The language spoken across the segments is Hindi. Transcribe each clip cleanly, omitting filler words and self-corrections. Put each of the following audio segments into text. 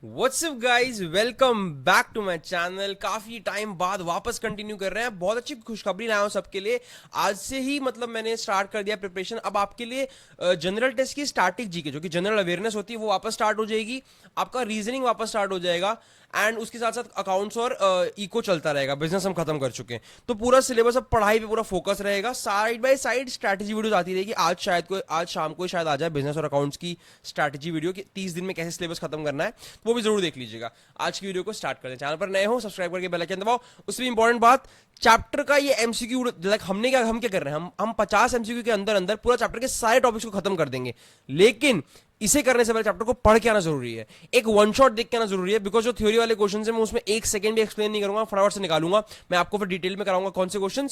WhatsApp guys, welcome back to my channel. काफी टाइम बाद वापस कंटिन्यू कर रहे हैं। बहुत अच्छी खुशखबरी लाया हूं सबके लिए। आज से ही मतलब मैंने स्टार्ट कर दिया प्रिपरेशन। अब आपके लिए जनरल टेस्ट की स्टैटिक जीके जो कि जनरल अवेयरनेस होती है वो वापस स्टार्ट हो जाएगी। आपका रीजनिंग वापस स्टार्ट हो जाएगा एंड उसके साथ साथ अकाउंट्स और इको चलता रहेगा। बिजनेस हम खत्म कर चुके हैं तो पूरा सिलेबस अब पढ़ाई पे पूरा फोकस रहेगा। Side by side strategy videos आती रहेगी। आज शाम को शायद आ जाए बिजनेस और अकाउंट्स की स्ट्रैटेजी वीडियो कि 30 दिन में कैसे सिलेबस खत्म करना है, तो वो भी जरूर देख लीजिएगा। आज की वीडियो को स्टार्ट करते हैं। चैनल पर नए हो सब्सक्राइब करके बेल आइकन दबाओ। उसमें इंपॉर्टेंट बात, चैप्टर का ये एमसीक्यू लाइक हम क्या कर रहे हैं, हम 50 एमसीक्यू के अंदर अंदर पूरा चैप्टर के सारे टॉपिक्स को खत्म कर देंगे। लेकिन इसे करने से पहले चैप्टर को पढ़ के आना जरूरी है, एक वन शॉट देख के आना जरूरी है। बिकॉज जो थ्योरी वाले क्वेश्चन है मैं उसमें एक सेकंड भी एक्सप्लेन नहीं करूंगा, फटाफट से निकालूंगा। मैं आपको फिर डिटेल में कराऊंगा कौन से क्वेश्चन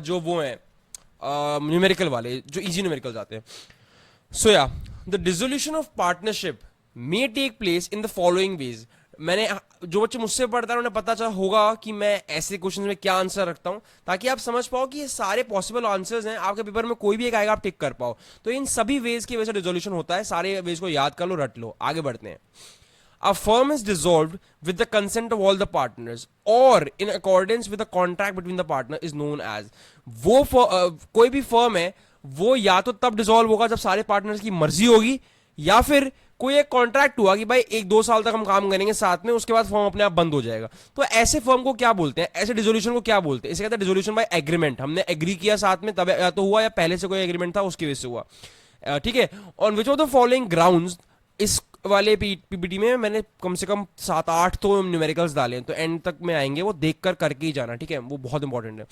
जो वो हैं न्यूमेरिकल वाले, जो इजी न्यूमेरिकल आते हैं। सो या the dissolution of partnership may take place in the following ways. मैंने जो बच्चे मुझसे पढ़ता है उन्हें पता चला होगा कि मैं ऐसे क्वेश्चन में क्या आंसर रखता हूं, ताकि आप समझ पाओ कि ये सारे पॉसिबल आंसर्स हैं। आपके पेपर में कोई भी एक आएगा, आप टिक कर पाओ। तो इन सभी वेज की वजह से रिजोल्यूशन होता है। सारे वेज को याद कर लो, रट लो। आगे बढ़ते हैं। A firm is dissolved with the consent of all the partners or in accordance with the contract between the partner is known as। कोई भी फर्म है वो या तो तब डिसॉल्व होगा जब सारे पार्टनर्स की मर्जी होगी, या फिर कोई एक कॉन्ट्रैक्ट हुआ कि भाई 1-2 साल तक हम काम करेंगे साथ में, उसके बाद फर्म अपने आप बंद हो जाएगा। तो ऐसे फर्म को क्या बोलते हैं, ऐसे डिसोल्यूशन को क्या बोलते हैं? इसे कहते हैं डिसोल्यूशन बाय एग्रीमेंट। हमने एग्री किया साथ में, तब या तो हुआ, या पहले से कोई एग्रीमेंट था उसकी वजह से हुआ। ठीक है। On which of the following grounds, इस वाले पीपीटी में मैंने कम से कम 7-8 तो न्यूमेरिकल्स डाले हैं, तो एंड तक में आएंगे, वो देखकर करके ही जाना, ठीक है, वो बहुत इंपॉर्टेंट है।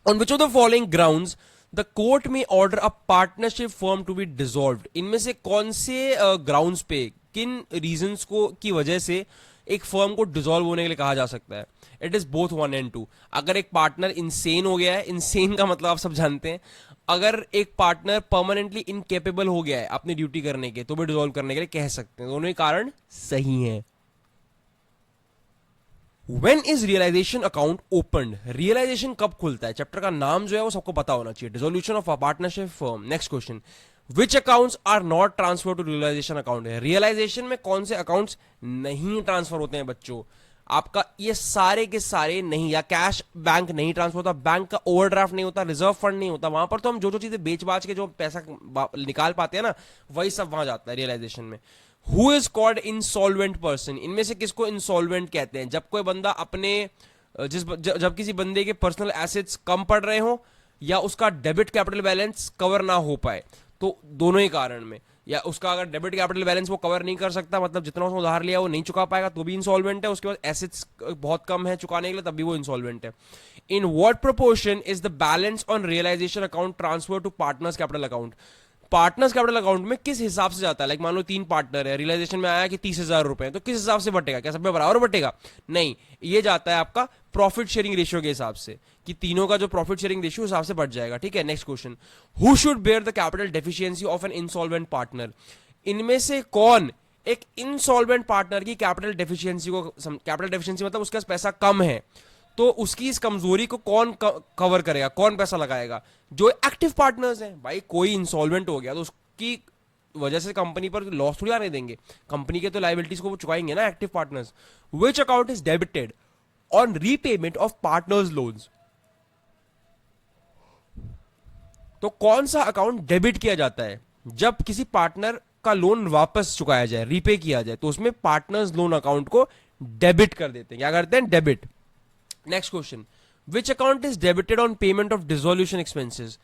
On which of the following grounds the court may order a partnership firm to be dissolved. इनमें से कौन से ग्राउंड्स पे, किन रीजंस को की वजह से एक फर्म को डिसॉल्व होने के लिए कहा जा सकता है? It is both 1 and 2। अगर एक पार्टनर इंसेन हो गया है, इंसेन का मतलब आप सब जानते हैं, अगर एक पार्टनर परमानेंटली इनकेपेबल हो गया है अपनी ड्यूटी करने के, तो भी डिसॉल्व करने के लिए कह सकते हैं। दोनों ही कारण सही हैं। When is realization account opened? Realisation कब खुलता है? चैप्टर का नाम जो है वो सबको पता होना चाहिए, dissolution of a partnership firm. Next question, which accounts are not transfer to realisation account? है रियलाइजेशन में कौन से अकाउंट्स नहीं ट्रांसफर होते हैं बच्चों? आपका ये सारे के सारे नहीं, या कैश बैंक नहीं ट्रांसफर होता, बैंक का ओवरड्राफ्ट नहीं होता, रिजर्व फंड नहीं होता। वहां पर तो हम जो जो चीजें बेच बाच के जो पैसा निकाल पाते हैं ना, वही सब वहां जाता है रियलाइजेशन में। Who is called insolvent person? इनमें से किसको इंसॉल्वेंट कहते हैं? जब कोई बंदा अपने जब किसी बंदे के पर्सनल एसेट्स कम पड़ रहे हो, या उसका डेबिट कैपिटल बैलेंस कवर ना हो पाए, तो दोनों ही कारण में। या उसका अगर डेबिट कैपिटल बैलेंस वो कवर नहीं कर सकता, मतलब जितना उसने उधार लिया वो नहीं चुका पाएगा, तो भी इंसॉल्वेंट है। उसके बाद एसेट्स बहुत कम है चुकाने के लिए, तब भी वो इंसॉल्वेंट है। In what proportion is the balance on realisation account transfer to partners capital account? Partners capital account में किस हिसाब से जाता है? लाइक मान लो 3 पार्टनर है, रियलाइजेशन में आया कि 30,000 रुपए, तो किस हिसाब से बटेगा? क्या सब में बराबर बटेगा? नहीं, ये जाता है आपका प्रॉफिट शेयरिंग रेशियो के हिसाब से, कि तीनों का जो प्रॉफिट शेयरिंग रेशियो हिसाब से बढ़ जाएगा। ठीक है। Next question, who should bear the capital deficiency of an insolvent partner? इनमें से कौन एक इंसॉल्वेंट पार्टनर की कैपिटल डेफिशिएंसी को, कैपिटल डेफिशिएंसी मतलब उसके पास पैसा कम है, तो उसकी इस कमजोरी को कौन कवर करेगा, कौन पैसा लगाएगा? जो एक्टिव पार्टनर्स हैं। भाई कोई इंसॉल्वेंट हो गया तो उसकी वजह से कंपनी पर लॉस थोड़ी आने देंगे, कंपनी के तो लायबिलिटीज को वो चुकाएंगे ना active partners. Which account is debited on repayment of partners loans? तो कौन सा अकाउंट डेबिट किया जाता है जब किसी पार्टनर का लोन वापस चुकाया जाए, रीपे किया जाए, तो उसमें पार्टनर्स लोन अकाउंट को डेबिट कर देते हैं। क्या करते हैं? Debit. Next question, which account is debited on payment of dissolution expenses?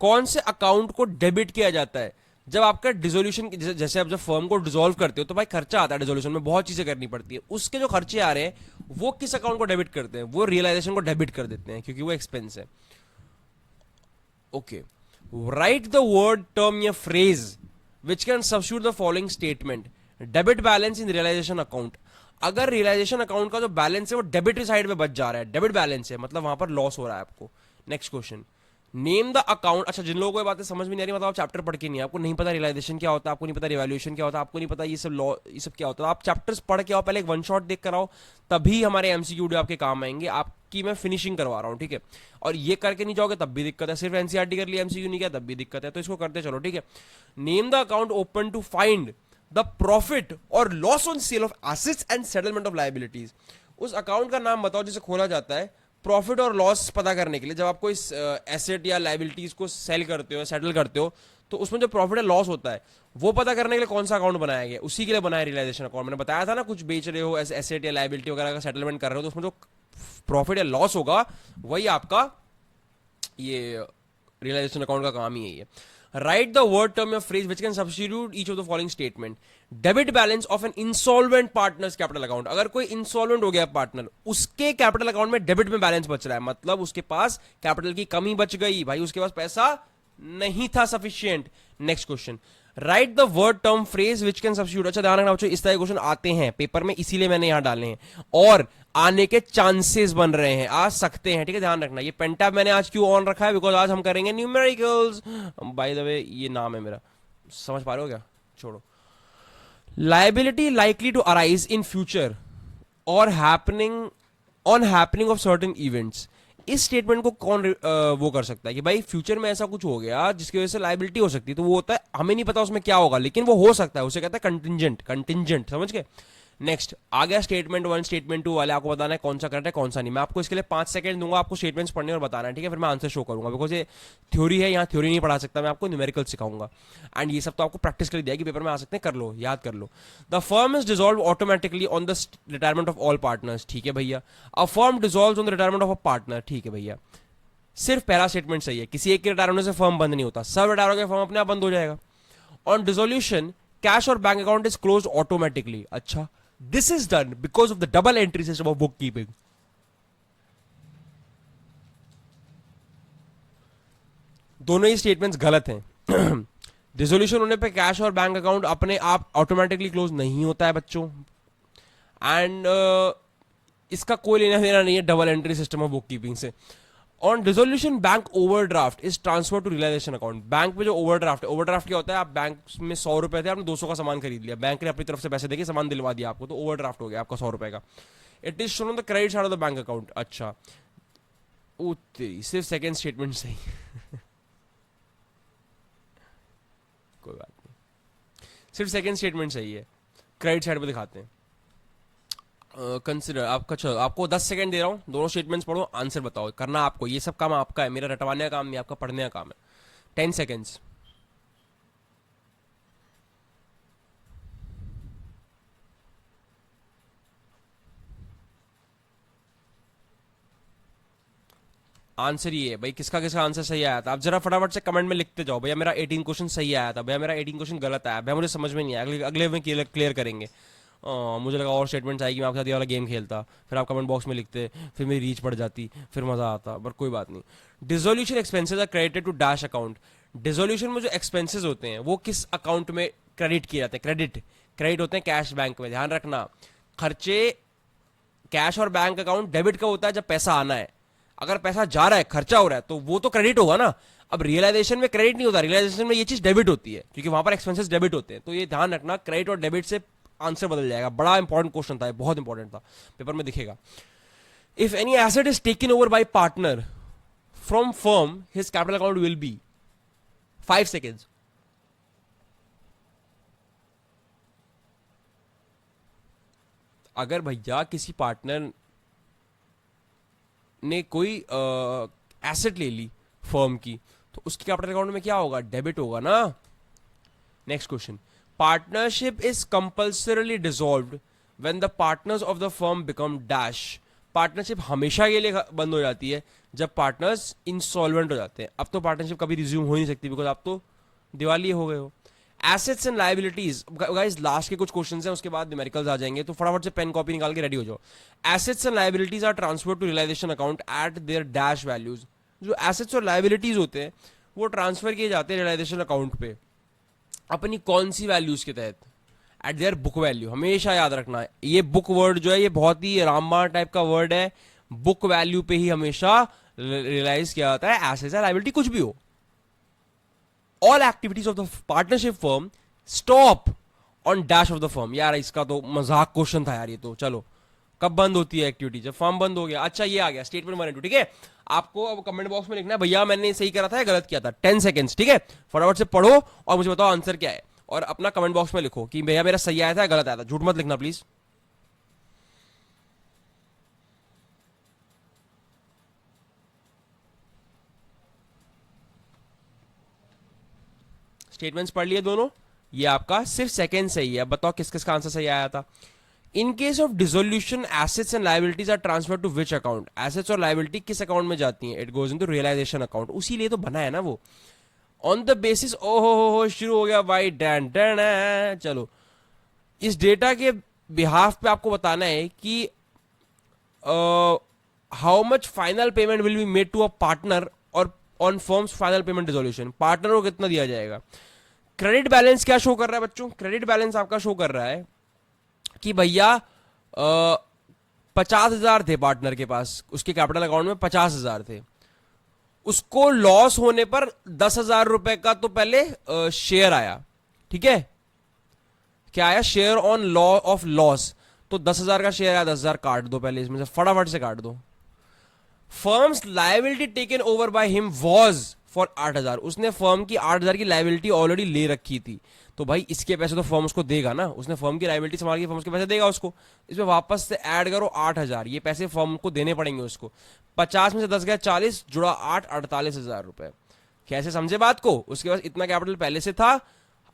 कौन से अकाउंट को डेबिट किया जाता है जब आपका डिसोल्यूशन, जैसे आप जब फर्म को डिसॉल्व करते हो तो भाई खर्चा आता है, डिसोल्यूशन में बहुत चीजें करनी पड़ती है, उसके जो खर्चे आ रहे हैं वो किस अकाउंट को डेबिट करते हैं? वो रियलाइजेशन को डेबिट कर देते हैं, क्योंकि वो एक्सपेंस है। Okay, write the word, term या phrase which can substitute the following statement. Debit balance in realisation account. अगर रियलाइजेशन अकाउंट का जो बैलेंस है वो डेबिट साइड में बच जा रहा है, डेबिट बैलेंस है, मतलब वहां पर लॉस हो रहा है आपको। Next question, name the account. अच्छा, जिन लोगों को ये बातें समझ में नहीं आ रही, मतलब आप चैप्टर पढ़ के नहीं, आपको नहीं पता रियलाइजेशन क्या होता है, आपको नहीं पता रिवैल्यूएशन क्या होता है, आपको नहीं पता ये सब लॉ, ये सब क्या होता है, आप चैप्टर्स पढ़ के आओ, पहले एक वन शॉट देख कर आओ, तभी हमारे एमसीक्यू वीडियो आपके काम आएंगे। आपकी मैं फिनिशिंग करवा रहा हूँ, ठीक है। और ये करके नहीं जाओगे तब भी दिक्कत है, सिर्फ एनसीईआरटी कर लिया, एमसीक्यू नहीं किया तब भी दिक्कत है, तो इसको करते चलो, ठीक है। Name the account open to find the profit और loss on sale of assets and settlement of liabilities. उस अकाउंट का नाम बताओ जिसे खोला जाता है प्रॉफिट और लॉस पता करने के लिए। जब आप कोई एसेट या लाइबिलिटीज को सेल करते हो, सेटल करते हो, तो उसमें जो प्रॉफिट और लॉस होता है वो पता करने के लिए कौन सा अकाउंट बनाया गया, उसी के लिए बनाया रियलाइजेशन अकाउंट। मैंने बताया था ना, कुछ बेच रहे हो, एसेट या लाइबिलिटी वगैरह का सेटलमेंट कर रहे हो, तो उसमें जो प्रॉफिट या लॉस होगा वही आपका ये रियलाइजेशन अकाउंट का काम ही है। राइट द वर्ड टर्म या phrase which can substitute each of the following statement. Debit balance of an insolvent partners capital account. अगर कोई इंसॉल्वेंट हो गया पार्टनर, उसके कैपिटल अकाउंट में डेबिट में बैलेंस बच रहा है, मतलब उसके पास कैपिटल की कमी बच गई भाई, उसके पास पैसा नहीं था sufficient. Next question, right the word term phrase which can substitute. अच्छा ध्यान रखना बच्चों, इस तरह के क्वेश्चन आते हैं पेपर में, इसीलिए मैंने यहां डाले हैं, और आने के चांसेस बन रहे हैं, आ सकते हैं, ठीक है, ध्यान रखना। ये पेन टैब मैंने आज क्यों ऑन रखा है, बिकॉज आज हम करेंगे न्यूमेरिकल्स। बाय द वे ये नाम है मेरा, समझ पा रहे हो क्या, छोड़ो। Liability likely to arise in future और happening on happening of certain events. इस स्टेटमेंट को कौन वो कर सकता है कि भाई फ्यूचर में ऐसा कुछ हो गया जिसकी वजह से लाइबिलिटी हो सकती है, तो वो होता है, हमें नहीं पता उसमें क्या होगा, लेकिन वो हो सकता है, उसे कहता है कंटिंजेंट। कंटिंजेंट, समझ गए। नेक्स्ट आ गया स्टेटमेंट 1, स्टेटमेंट 2 वाले, आपको बताना है कौन सा करेक्ट है कौन सा नहीं। मैं आपको इसके लिए 5 सेकंड दूंगा, आपको स्टेटमेंट्स पढ़ने और बताना है, ठीक है, फिर मैं आंसर शो करूंगा, बिकॉज ये थ्योरी है, यहाँ थ्योरी नहीं पढ़ा सकता, मैं आपको न्यूमेरिकल सिखाऊंगा, एंड ये सब तो आपको प्रैक्टिस कर दिया कि पेपर में आ सकते हैं, कर लो, याद कर लो। The firm is dissolve automatically on the retirement of all partners, ठीक है भैया। A firm dissolve on the retirement of a partner, ठीक है भैया। सिर्फ पहला स्टेटमेंट सही है, किसी एक के रिटायर होने से फर्म बंद नहीं होता, सब रिटायर हो गए फर्म अपने आप बंद हो जाएगा। ऑन डिसोल्यूशन कैश और bank account is close automatically. अच्छा, this is done because of the double entry system of book keeping. दोनों ही स्टेटमेंट्स गलत हैं। डिसोल्यूशन होने पे कैश और बैंक अकाउंट अपने आप ऑटोमेटिकली क्लोज नहीं होता है बच्चों, एंड इसका कोई लेना देना नहीं है double entry system of book keeping से। On dissolution bank overdraft is transfer to realisation account. Bank में जो ओवरड्राफ्ट है, ओवरड्राफ्ट क्या होता है, आप बैंक में 100 रुपए थे, आपने 200 का सामान खरीद लिया, बैंक ने अपनी तरफ से पैसे देके सामान दिलवा दिया आपको, तो ओवरड्राफ्ट हो गया आपका 100 रुपए का। It is shown on the credit side of the bank account. अच्छा, सिर्फ सेकेंड स्टेटमेंट सही। कोई बात नहीं, सिर्फ सेकेंड स्टेटमेंट सही है, क्रेडिट साइड पे दिखाते हैं। कंसिडर आपका, चलो आपको 10 सेकंड दे रहा हूं, दोनों स्टेटमेंट्स पढ़ो, आंसर बताओ, करना आपको, ये सब काम आपका है, मेरा रटवाने का काम नहीं, आपका पढ़ने का काम है। 10 सेकंड्स। आंसर ये है भाई, किसका किसका आंसर सही आया था, आप जरा फटाफट से कमेंट में लिखते जाओ, भैया मेरा 18 क्वेश्चन सही आया था, भैया मेरा 18 क्वेश्चन गलत आया, भैया मुझे समझ में नहीं आया, अगले में क्लियर करेंगे। मुझे लगा और स्टेटमेंट्स आएगी, मैं आपके साथ ये वाला गेम खेलता, फिर आप कमेंट बॉक्स में लिखते, फिर मेरी रीच बढ़ जाती, फिर मजा आता, पर कोई बात नहीं। Dissolution expenses are credited to dash account. Dissolution में जो एक्सपेंसेस होते हैं वो किस अकाउंट में क्रेडिट किए जाते हैं, क्रेडिट होते हैं कैश बैंक में। ध्यान रखना, खर्चे कैश और बैंक अकाउंट डेबिट का होता है जब पैसा आना है, अगर पैसा जा रहा है, खर्चा हो रहा है, तो वो तो क्रेडिट होगा ना। अब रियलाइजेशन में क्रेडिट नहीं होता, रियलाइजेशन में ये चीज डेबिट होती है, क्योंकि वहां पर एक्सपेंसेस डेबिट होते हैं, तो ये ध्यान रखना, क्रेडिट और डेबिट से आंसर बदल जाएगा। बड़ा इंपॉर्टेंट क्वेश्चन था, बहुत इंपॉर्टेंट था, पेपर में दिखेगा। If any asset is taken over by partner from firm, his capital account will be. 5 seconds. अगर भैया किसी पार्टनर ने कोई एसेट ले ली फर्म की, तो उसके कैपिटल अकाउंट में क्या होगा, डेबिट होगा ना। Next question, partnership is compulsorily dissolved when the partners of the firm become dash. Partnership हमेशा के लिए बंद हो जाती है जब पार्टनर्स इंसॉल्वेंट हो जाते हैं। अब तो पार्टनरशिप कभी रिज्यूम हो ही नहीं सकती, बिकॉज आप तो दिवालिये हो गए हो। Assets and liabilities, guys last के कुछ क्वेश्चंस हैं, उसके बाद न्यूमेरिकल्स आ जाएंगे, तो फटाफट से पेन कॉपी निकाल के रेडी हो जाओ। Assets and liabilities are transfer to realisation account at their dash values. जो एसेट्स और लायबिलिटीज होते हैं वो ट्रांसफर किए जाते हैं रियलाइजेशन अकाउंट पे अपनी कौन सी वैल्यूज के तहत, एट देयर बुक वैल्यू। हमेशा याद रखना है, ये बुक वर्ड जो है ये बहुत ही रामबाण टाइप का वर्ड है, बुक वैल्यू पे ही हमेशा रियलाइज किया जाता है एसेट्स या लायबिलिटी कुछ भी हो। All activities of the partnership firm stop on dash of the firm. यार इसका तो मजाक क्वेश्चन था यार, ये तो चलो, कब बंद होती है एक्टिविटी, जब फर्म बंद हो गया। अच्छा ये आ गया स्टेटमेंट 1 और 2, ठीक है। आपको अब कमेंट बॉक्स में लिखना है भैया मैंने सही करा था या गलत किया था। 10 सेकंड्स, ठीक है, फटाफट से पढ़ो और मुझे बताओ आंसर क्या है। और अपना कमेंट बॉक्स में लिखो कि भैया मेरा सही आया था गलत आया था, झूठ मत लिखना प्लीज। स्टेटमेंट्स पढ़ लिए दोनों, ये आपका सिर्फ सेकंड सही है। अब बताओ किस किस का आंसर सही आया था। In case of dissolution assets and liabilities are transfer to which account, assets और लाइबिलिटी किस अकाउंट में जाती हैं, it goes into realisation account, उसी लिए तो बना है ना वो। ऑन द बेसिस, ओहो हो शुरू हो गया भाई, डैन डैन। चलो इस डेटा के बिहाफ पे आपको बताना है कि how much final payment will be made to a partner और on firm's final payment dissolution, partner को कितना दिया जाएगा। क्रेडिट बैलेंस क्या शो कर रहा है बच्चों, क्रेडिट बैलेंस आपका शो कर रहा है कि भैया 50,000 थे पार्टनर के पास, उसके कैपिटल अकाउंट में 50,000 थे, उसको लॉस होने पर 10,000 रुपए का तो पहले शेयर आया, ठीक है, क्या आया, share on law of loss, तो 10,000 का शेयर आया, 10,000 काट दो पहले इसमें से, फटाफट से काट दो। Firms liability taken over by him was for 8,000, उसने फर्म की 8,000 की लाइबिलिटी ऑलरेडी ले रखी थी, तो भाई इसके पैसे तो फर्म उसको देगा ना, उसने फर्म की लाइबिलिटी संभाल के फर्म के पैसे देगा उसको, इसमें वापस से ऐड करो 8,000, ये पैसे फर्म को देने पड़ेंगे उसको, 50 में से 10 गया 40, जुड़ा 8, 48,000 रुपए। कैसे समझे बात को, उसके पास इतना कैपिटल पहले से था,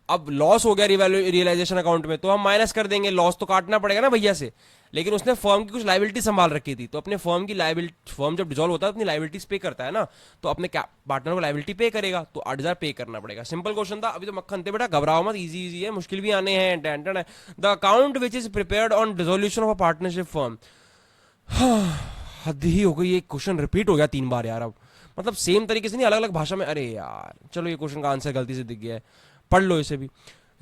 अब लॉस हो गया रियलाइजेशन अकाउंट में, तो हम माइनस कर देंगे, लॉस तो काटना पड़ेगा ना भैया से, लेकिन उसने फर्म की कुछ लाइबिलिटी संभाल रखी थी, तो अपने फर्म की लाइबिलिटी, फर्म जब डिसॉल्व होता है अपनी लाइबिलिटीज पे करता है ना, तो अपने पार्टनर को लाइबिलिटी पे करेगा, तो 8,000 पे करना पड़ेगा। सिंपल क्वेश्चन था, अभी तो मक्खन थे बेटा, घबराओ मत, इजी इजी है, मुश्किल भी आने हैं। The account which is prepared on dissolution of a partnership firm, हद ही हो गई, ये क्वेश्चन रिपीट हो गया 3 बार यार, अब मतलब सेम तरीके से नहीं, अलग अलग भाषा में, अरे यार चलो ये क्वेश्चन का आंसर गलती से दिख गया है, पढ़ लो इसे भी।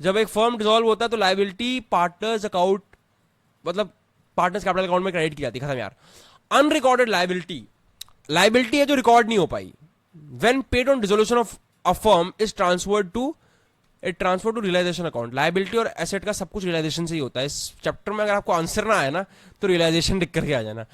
जब एक फर्म डिसॉल्व होता है तो लाइबिलिटी पार्टनर्स अकाउंट, मतलब पार्टनर्स कैपिटल अकाउंट में क्रेडिट की जाती है, खत्म यार। अनरिकॉर्डेड लाइबिलिटी, लाइबिलिटी है जो रिकॉर्ड नहीं हो पाई, when paid on dissolution of a firm is transferred to realisation account, liability और एसेट का सब कुछ रियलाइजेशन से ही होता है। इस चैप्टर में अगर आपको आंसर ना आए ना तो रियलाइजेशन लिख करके आ जाना।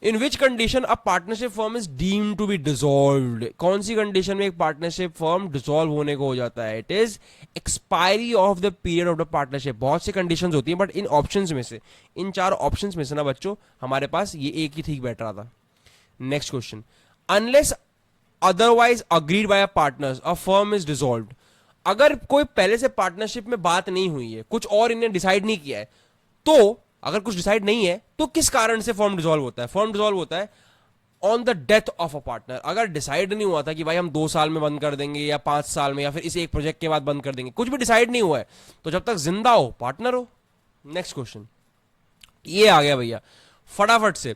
In which condition a partnership firm is deemed to be dissolved, कौन सी कंडीशन में एक पार्टनरशिप फर्म डिसॉल्व होने को हो जाता है, it is expiry of the period of the partnership. बहुत सी कंडीशंस होती हैं, बट इन ऑप्शंस में से, इन 4 ऑप्शंस में से ना बच्चों, हमारे पास ये एक ही ठीक बैठ रहा था। Next question, unless otherwise agreed bye partners a firm is dissolved, अगर कोई पहले से पार्टनरशिप में बात नहीं हुई है, कुछ और इन्हें डिसाइड नहीं किया है, तो अगर कुछ डिसाइड नहीं है तो किस कारण से फर्म डिसॉल्व होता है, फर्म डिसॉल्व होता है on the death of a partner. अगर डिसाइड नहीं हुआ था कि भाई हम 2 साल में बंद कर देंगे या 5 साल में या फिर इस एक प्रोजेक्ट के बाद बंद कर देंगे, कुछ भी डिसाइड नहीं हुआ है, तो जब तक जिंदा हो पार्टनर हो। नेक्स्ट क्वेश्चन ये आ गया भैया फटाफट से,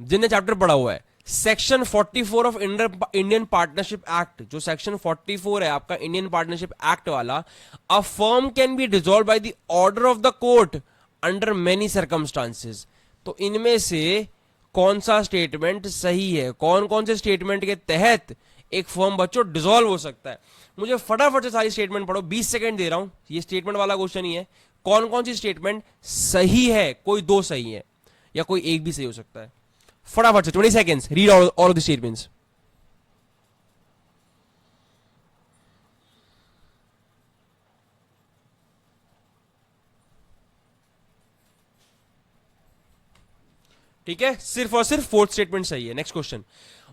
जिन्हें चैप्टर पढ़ा हुआ है, section 44 of Indian partnership act, जो सेक्शन 44 है आपका इंडियन पार्टनरशिप एक्ट वाला, a firm can be dissolve by the order of the court under many circumstances, तो इनमें से कौन सा स्टेटमेंट सही है, कौन कौन से स्टेटमेंट के तहत एक फर्म बच्चों डिसॉल्व हो सकता है। मुझे फटाफट से सारी स्टेटमेंट पढ़ो, 20 सेकंड दे रहा हूं, ये स्टेटमेंट वाला क्वेश्चन ही है, कौन कौन सी स्टेटमेंट सही है, कोई 2 सही है या कोई एक भी सही हो सकता है। फटाफट से 20 seconds, read all of the statements. ठीक है, सिर्फ और सिर्फ 4th स्टेटमेंट सही है। Next question,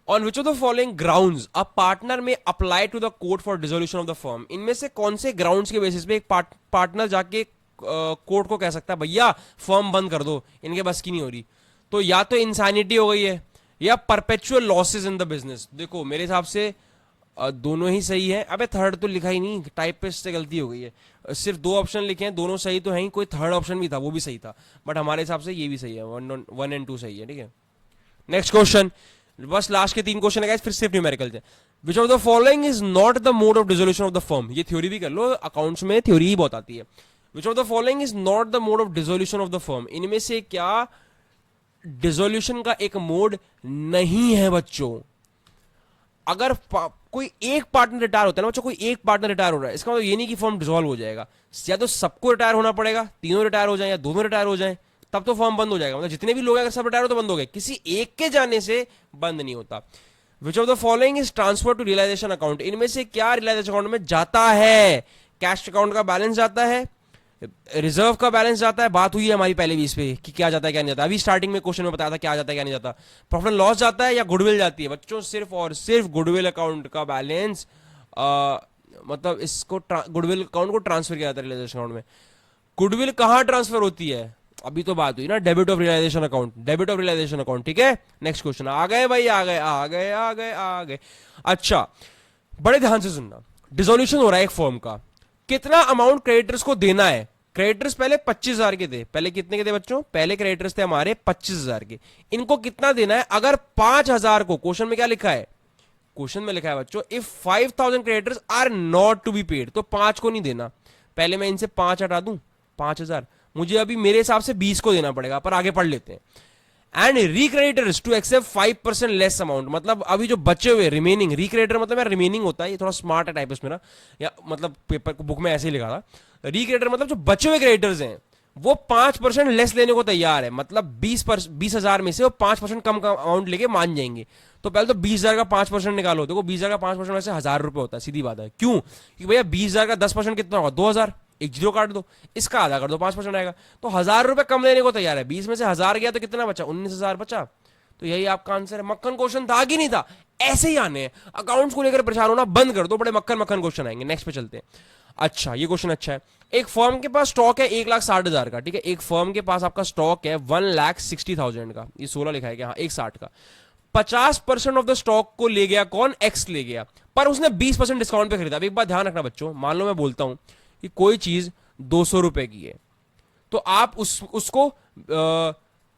on which of the following grounds a partner may apply to the court for dissolution of the firm, इनमें से कौन से ग्राउंड्स के बेसिस पे एक पार्टनर जाके कोर्ट को कह सकता है भैया फर्म बंद कर दो, इनके बस की नहीं हो रही, तो या तो इंसानिटी हो गई है या perpetual losses in the business. देखो मेरे हिसाब से दोनों ही सही है, अबे थर्ड तो लिखा ही नहीं, टाइपिस्ट से गलती हो गई है, सिर्फ 2 ऑप्शन लिखे हैं, दोनों सही तो है ही, कोई थर्ड ऑप्शन भी था वो भी सही था, बट हमारे हिसाब से ये भी सही है, 1 and 2 सही है, ठीक है। नेक्स्ट क्वेश्चन, बस लास्ट के 3 क्वेश्चन है, फिर सिर्फ न्यूमेरिकल है। विच of the following is not the mode of dissolution of the firm, ये थ्योरी भी कर लो, अकाउंट्स में थ्योरी ही बहुत आती है। विच of the following is not the mode of dissolution of the firm, इनमें से क्या डिसोल्यूशन का एक मोड नहीं है बच्चों। अगर कोई एक पार्टनर रिटायर होता है ना बच्चों, कोई एक पार्टनर रिटायर हो रहा है, इसका मतलब ये नहीं कि फर्म डिसॉल्व हो जाएगा, या तो सबको रिटायर होना पड़ेगा, तीनों रिटायर हो जाए या दोनों रिटायर हो जाए, तब तो फर्म बंद हो जाएगा। मतलब जितने भी लोग अगर सब रिटायर हो तो बंद हो गए, किसी एक के जाने से बंद नहीं होता। Which of the following is transfer to realisation account, इनमें से क्या रियलाइजेशन अकाउंट में जाता है, कैश अकाउंट का बैलेंस जाता है, रिजर्व का बैलेंस जाता है, बात हुई है हमारी पहले भी इस पे कि क्या जाता है क्या नहीं जाता, अभी स्टार्टिंग में क्वेश्चन में बताया था क्या जाता है क्या नहीं जाता। प्रॉफिट एंड लॉस जाता है या गुडविल जाती है बच्चों, सिर्फ और सिर्फ गुडविल अकाउंट का बैलेंस, मतलब इसको गुडविल अकाउंट को ट्रांसफर किया जाता है रियलाइजेशन अकाउंट में। गुडविल कहां ट्रांसफर होती है, अभी तो बात हुई ना debit of realisation account, debit of realisation account, ठीक है। नेक्स्ट क्वेश्चन, आ गए भाई, आ गए आ गए आ गए आ गए। अच्छा, बड़े ध्यान से सुनना, डिसोल्यूशन हो रहा है एक फर्म का, कितना अमाउंट क्रेडिटर्स को देना है। क्रेडिटर्स पहले 25,000 के थे, पहले कितने के थे बच्चों, पहले क्रेडिटर्स थे हमारे 25,000 के, इनको कितना देना है। अगर 5,000 को, क्वेश्चन में क्या लिखा है, क्वेश्चन में लिखा है बच्चों if 5,000 creditors are not to be paid, तो 5 को नहीं देना। पहले मैं इनसे 5 हटा दूं, 5,000 मुझे अभी मेरे हिसाब से 20 को देना पड़ेगा, पर आगे पढ़ लेते हैं। And creditors to accept 5% less amount, मतलब अभी जो बचे हुए रिमेनिंग, रिक्रेडिटर मतलब यार रिमेनिंग होता है, ये थोड़ा स्मार्ट है टाइपिस्ट मेरा, या मतलब पेपर बुक में ऐसे ही लिखा था। रिक्रेडिटर मतलब जो बचे हुए क्रेडिटर्स हैं वो 5% लेस लेने को तैयार है, मतलब 20,000 में से वो 5% कम का अमाउंट लेके मान जाएंगे। तो पहले तो 20,000 का 5% निकालो, देखो 20,000 का 5% वैसे 1,000 रुपए होता है, सीधी बात है। क्यों, क्योंकि भैया 20,000 का 10% कितना होगा, 2,000, एक जीरो काट दो, इसका आधा कर दो, 5% आएगा, तो 1,000 रुपए कम लेने को तैयार है। 20 में से 1,000 गया तो कितना बचा, 19,000 बचा। तो यही आपका आंसर है। मक्खन क्वेश्चन था कि नहीं था, ऐसे ही आने हैं। अकाउंट्स को लेकर परेशान होना बंद कर दो, बड़े मक्खन मक्खन क्वेश्चन आएंगे। नेक्स्ट पे चलते हैं। अच्छा, ये क्वेश्चन अच्छा है। एक फर्म के पास स्टॉक है 1,60,000 का, ठीक है, एक फर्म के पास आपका स्टॉक है 1,60,000 का, ये 16 लिखा है क्या, हाँ 1,60 का। 50% ऑफ द स्टॉक को ले गया कौन, एक्स ले गया, पर उसने 20% डिस्काउंट पे खरीदा। अब एक बात ध्यान रखना बच्चों, मान लो मैं बोलता हूं कि कोई चीज 200 रुपए की है, तो आप उसको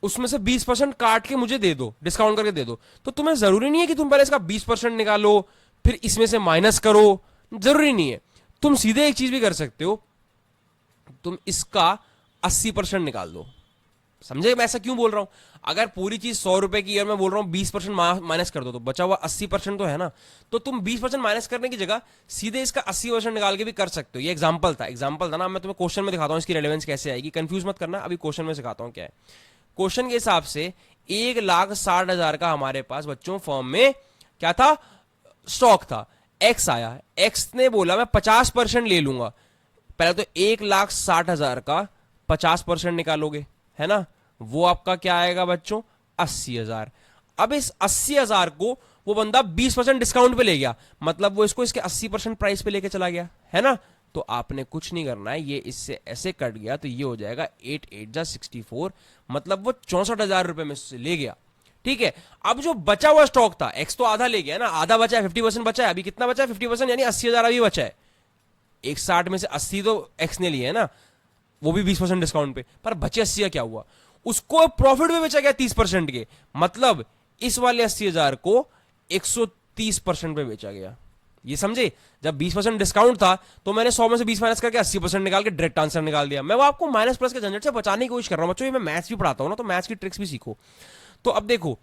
उसमें से 20% काट के मुझे दे दो, डिस्काउंट करके दे दो। तो तुम्हें जरूरी नहीं है कि तुम पहले इसका 20% निकालो फिर इसमें से माइनस करो, जरूरी नहीं है। तुम सीधे एक चीज भी कर सकते हो, तुम इसका 80% निकाल दो। समझे मैं ऐसा क्यों बोल रहा हूं, अगर पूरी चीज 100 रुपए की और मैं बोल रहा हूं 20% माइनस कर दो, तो बचा हुआ 80% तो है ना। तो तुम 20% माइनस करने की जगह सीधे इसका 80% निकाल के भी कर सकते हो। ये एग्जांपल था ना, मैं तुम्हें क्वेश्चन में दिखाता हूं इसकी रेलेवेंस कैसे आएगी, कंफ्यूज मत करना, अभी क्वेश्चन में सिखाता हूं क्या है। क्वेश्चन के हिसाब से 1,60,000 का हमारे पास बच्चों फर्म में क्या था, स्टॉक था। एक्स आया, एक्स ने बोला मैं 50% ले लूंगा। पहले तो 1,60,000 का 50% निकालोगे, है ना, वो आपका क्या आएगा बच्चों, 80,000। अब इस 80,000 को वो बंदा 20% डिस्काउंट पे ले गया, मतलब वो इसको इसके 80% प्राइस पे लेके चला गया, है ना। तो आपने कुछ नहीं करना है, ये इससे ऐसे कट गया तो ये हो जाएगा 8 8 जा 64, मतलब वो 64,000 रुपए में से ले गया, ठीक है। अब जो बचा हुआ स्टॉक था, एक्स तो आधा ले गया ना, आधा बचा है, 50% बचा है। अभी कितना बचा है, 50%, यानी 80,000 अभी बचा है। 1,60 में से 80 तो एक्स ने लिए है ना, वो भी 20% डिस्काउंट पे, पर बचे 80 का क्या हुआ, उसको प्रॉफिट में बेचा गया 30% के, मतलब इस वाले 80,000 को 130% पे बेचा गया। ये समझे, जब 20% डिस्काउंट था तो मैंने 100 में से 20 माइनस करके 80% निकाल के डायरेक्ट आंसर निकाल दिया। मैं वो आपको माइनस प्लस के झंझट से बचाने की कोशिश कर रहा हूं बच्चों, ये मैं मैथ्स भी पढ़ाता हूं ना, तो मैथ्स की ट्रिक्स भी सीखो। तो अब देखो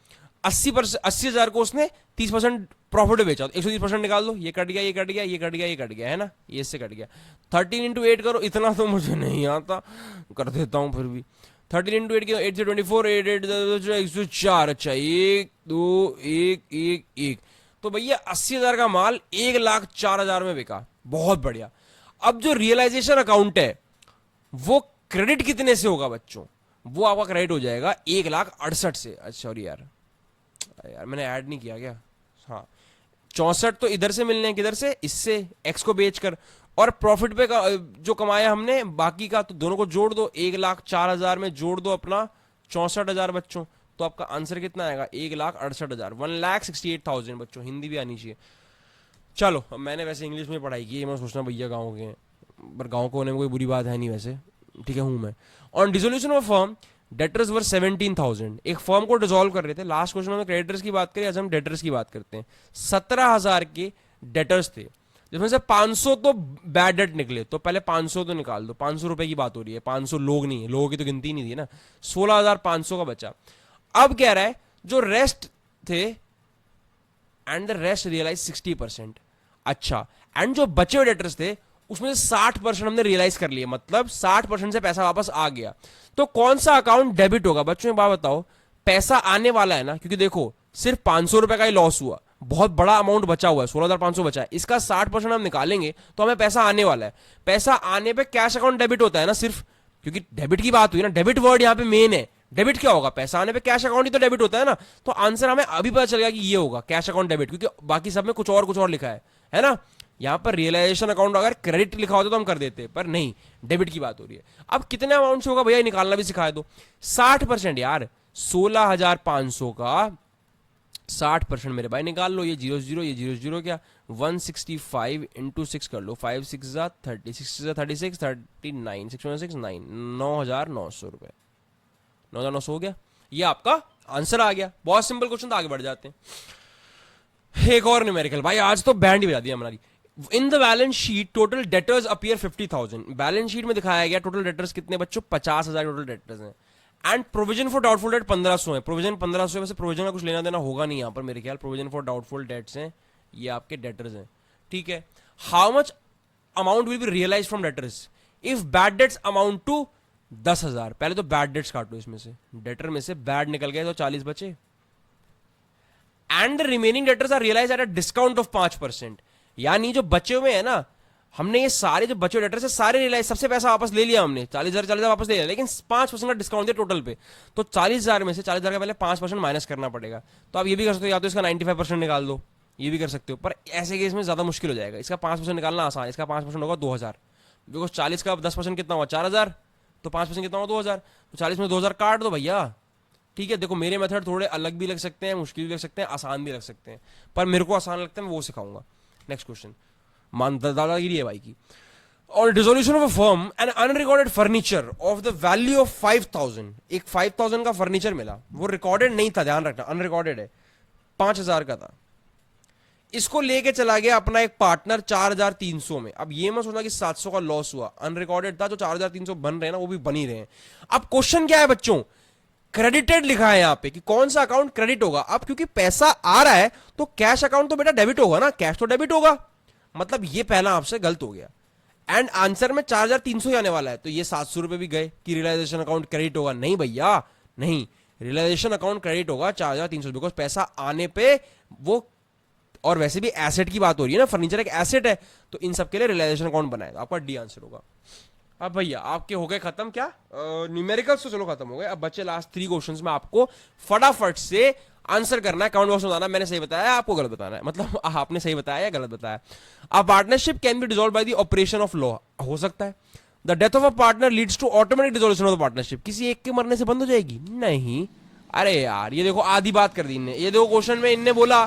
80,000 को उसने 30% प्रॉफिट में बेचा, 130% निकाल दो, ये कट गया, ये कट गया, ये कट गया, ये कट गया, है ना, ये इससे कट गया। 13 इंटू 8 करो, इतना तो मुझे नहीं आता, कर देता हूं फिर भी। 13 इंटू 8 8 से 24, 8 8 104। अच्छा, 1 2 1 1 1, तो भैया 80,000 का माल 1,04,000 में बिका, बहुत बढ़िया। अब जो रियलाइजेशन अकाउंट है वो क्रेडिट कितने से होगा बच्चों, वो आपका क्रेडिट हो जाएगा 1,68,000 से। अच्छा सॉरी यार मैंने ऐड नहीं किया क्या, हाँ 64 तो इधर से मिलने हैं, किधर से, इससे एक्स को बेचकर, और प्रॉफिट पे जो कमाया हमने बाकी का, तो दोनों को जोड़ दो, 1,04,000 में जोड़ दो अपना 64,000 बच्चों, तो आपका आंसर कितना आएगा, 1,68,000, 1,68,000 बच्चों, हिंदी भी आनी चाहिए। चलो, अब मैंने वैसे इंग्लिश में पढ़ाई की है, मैं सोचना भैया गाँव के हैं, पर गाँव को होने में कोई बुरी बात है नहीं वैसे, ठीक है हूँ मैं। On dissolution of firm debtors were 17,000, एक फर्म को डिसॉल्व कर रहे थे। लास्ट क्वेश्चन में क्रेडिटर्स की बात करें, आज हम डेटर्स की बात करते हैं। 17,000 के डेटर्स थे, जिसमें से 500 तो बैड डेट निकले, तो पहले 500 तो निकाल दो, 500 रुपए की बात हो रही है, 500 लोग नहीं है, लोगों की तो गिनती नहीं थी ना, 16,500 का बचा। अब कह रहा है जो रेस्ट थे एंड द रेस्ट रियलाइज 60%। अच्छा, एंड जो बचे हुए डेटर्स थे उसमें से 60% हमने रियलाइज कर लिए, मतलब 60% से पैसा वापस आ गया। तो कौन सा अकाउंट डेबिट होगा बच्चों, एक बात बताओ, पैसा आने वाला है ना, क्योंकि देखो सिर्फ 500 रुपए का ही लॉस हुआ, बहुत बड़ा अमाउंट बचा हुआ है, 16,500 बचा है, इसका 60% हम निकालेंगे तो हमें पैसा आने वाला है। पैसा आने पे कैश अकाउंट डेबिट होता है ना सिर्फ, क्योंकि डेबिट की बात हुई ना, डेबिट वर्ड यहाँ पे मेन है। डेबिट क्या होगा, पैसा आने पे कैश अकाउंट ही तो डेबिट होता है ना। तो आंसर हमें अभी पता चल गया कि ये होगा कैश अकाउंट डेबिट, क्योंकि बाकी सब में कुछ और लिखा है ना। यहां पर रियलाइजेशन अकाउंट अगर क्रेडिट लिखा होता तो हम कर देते, पर नहीं, डेबिट की बात हो रही है। अब कितने अमाउंट से होगा भैया, निकालना भी सिखाए दो। 60% यार, 16,500 का 60% मेरे भाई निकाल लो। ये 0 ये 0 क्या, 165 इंटू 6 कर लो, 5 6 30, 6 36 39, 6 9 9,900 रुपए, 9,900 हो गया। ये आपका आंसर आ गया। बहुत सिंपल क्वेश्चन था, आगे बढ़ जाते हैं। एक और न्यूमेरिकल भाई, आज तो बैंड ही बजा दिया हमारी। In the balance sheet total debtors appear 50,000। Balance sheet में दिखाया गया टोटल डेटर्स कितने बच्चों, 50,000 टोटल डेटर्स हैं। And provision for doubtful debt 1,500 है। प्रोविजन 1,500 में से प्रोविजन का कुछ लेना देना होगा नहीं यहां पर मेरे ख्याल। प्रोविजन फॉर डाउटफुल डेट्स हैं, ये आपके डेटर्स हैं, ठीक है। How much amount will be realise from debtors if bad debts amount to 10,000। पहले तो बैड डेट्स काटो, इसमें से डेटर में से बैड निकल गए तो 40 बचे। And the remaining debtors are realise at a discount of 5%। यानी जो बचे हुए हैं ना, हमने ये सारे जो बचे डेटर्स है सारे रियलाइज, सबसे पैसा वापस ले लिया हमने, 40,000 वापस ले लिया, लेकिन 5% का डिस्काउंट दिया टोटल पे। तो 40,000 में से 40,000 का पहले 5% माइनस करना पड़ेगा। तो आप ये भी कर सकते हो, या तो इसका 95% निकाल दो, ये भी कर सकते हो, पर ऐसे केस में ज्यादा मुश्किल हो जाएगा। इसका 5% निकालना आसान, इसका 5% होगा 2,000, बिकॉज 40 का 10% कितना हुआ 4,000, तो 5% कितना हुआ 2,000, तो 40 में 2,000 काट दो भैया, ठीक है। देखो मेरे मेथड थोड़े अलग भी लग सकते हैं, मुश्किल भी लग सकते हैं, आसान भी लग सकते हैं, पर मेरे को आसान लगता है, मैं वो सिखाऊंगा। नेक्स्ट क्वेश्चन, मान दादागिरी है भाई की। और dissolution of a firm and unrecorded furniture of the value of 5,000। एक 5,000 का फर्नीचर मिला, वो रिकॉर्डेड नहीं था, ध्यान रखना, अनरिकॉर्डेड है, 5,000 का था। इसको लेके चला गया अपना एक पार्टनर 4,300 में। अब ये मत सोचना कि 700 का लॉस हुआ, अनरिकॉर्डेड था, जो 4,300 बन रहे हैं ना वो भी बन ही रहे हैं। अब क्वेश्चन क्या है बच्चों, क्रेडिटेड लिखा है यहां पे कि कौन सा अकाउंट क्रेडिट होगा। अब क्योंकि पैसा आ रहा है तो कैश अकाउंट तो बेटा डेबिट होगा ना, कैश तो डेबिट होगा, मतलब ये पहला आपसे गलत हो गया। एंड आंसर में 4,300 ही आने वाला है, तो ये 700 रुपए भी गए कि रियलाइजेशन अकाउंट क्रेडिट होगा। नहीं भैया नहीं, रियलाइजेशन अकाउंट क्रेडिट होगा 4,300, बिकॉज पैसा आने पे वो, और वैसे भी एसेट की बात हो रही है ना, फर्नीचर एक एसेट है, तो इन सब के लिए रियलाइजेशन अकाउंट बनाएगा। आपका डी आंसर होगा। अब भैया आपके हो गए खत्म क्या, न्यूमेरिकल्स तो चलो खत्म हो गए। अब बच्चे लास्ट 3 क्वेश्चंस में आपको फटाफट से आंसर करना है, कमेंट बॉक्स में बताना मैंने सही बताया आपको गलत बताना है, मतलब आपने सही बताया या गलत बताया। A partnership can be dissolve by the operation of law, हो सकता है। The death of a partner leads to automatic dissolution of the partnership, किसी एक के मरने से बंद हो जाएगी, नहीं। अरे यार ये देखो आधी बात कर दी इनने, ये देखो क्वेश्चन में इनने बोला,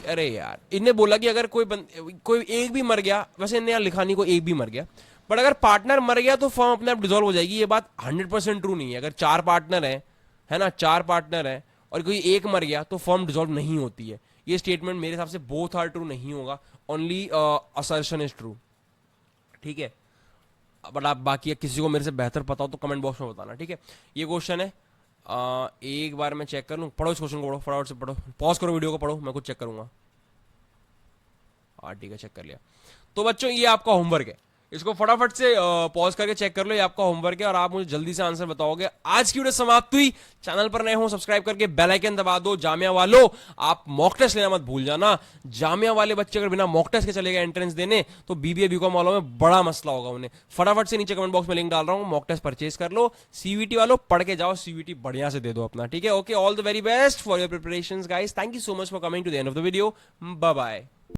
अरे यार इनने बोला कि अगर कोई एक भी मर गया, वैसे इनने यार लिखा नहीं कोई एक भी मर गया, बट अगर पार्टनर मर गया तो फर्म अपने आप डिसॉल्व हो जाएगी। ये बात 100% ट्रू नहीं है। अगर 4 पार्टनर है ना, 4 पार्टनर है और कोई एक मर गया तो फर्म डिसॉल्व नहीं होती है। ये स्टेटमेंट मेरे हिसाब से बोथ आर ट्रू नहीं होगा, ओनली असर्शन इज ट्रू, ठीक है। बट आप बाकी किसी को मेरे से बेहतर पता हो तो कमेंट बॉक्स में बताना, ठीक है। ये क्वेश्चन है, एक बार मैं चेक कर लूँ, पढ़ो इस क्वेश्चन को, पढ़ो फटाफट से पढ़ो, पॉज करो वीडियो को, पढ़ो, मैं कुछ चेक करूंगा। हाँ ठीक है, चेक कर लिया। तो बच्चों ये आपका होमवर्क है, इसको फटाफट से पॉज करके चेक कर लो, ये आपका होमवर्क है और आप मुझे जल्दी से आंसर बताओगे। आज की वीडियो समाप्त हुई। चैनल पर नए हो सब्सक्राइब करके बेल आइकन दबा दो। जामिया वालों आप मॉक टेस्ट लेना मत भूल जाना। जामिया वाले बच्चे अगर बिना मॉक टेस्ट के चले गए एंट्रेंस देने तो बीबीए बीकॉम वालों में बड़ा मसला होगा उन्हें। फटाफट से नीचे कमेंट बॉक्स में लिंक डाल रहा हूं, मॉक टेस्ट परचेज कर लो। सीवीटी वालों पढ़ के जाओ, सीवीटी बढ़िया से दे दो अपना, ठीक है। Okay, all the very best for your preparations guys. Thank you so much for coming to the end of the video. Bye bye.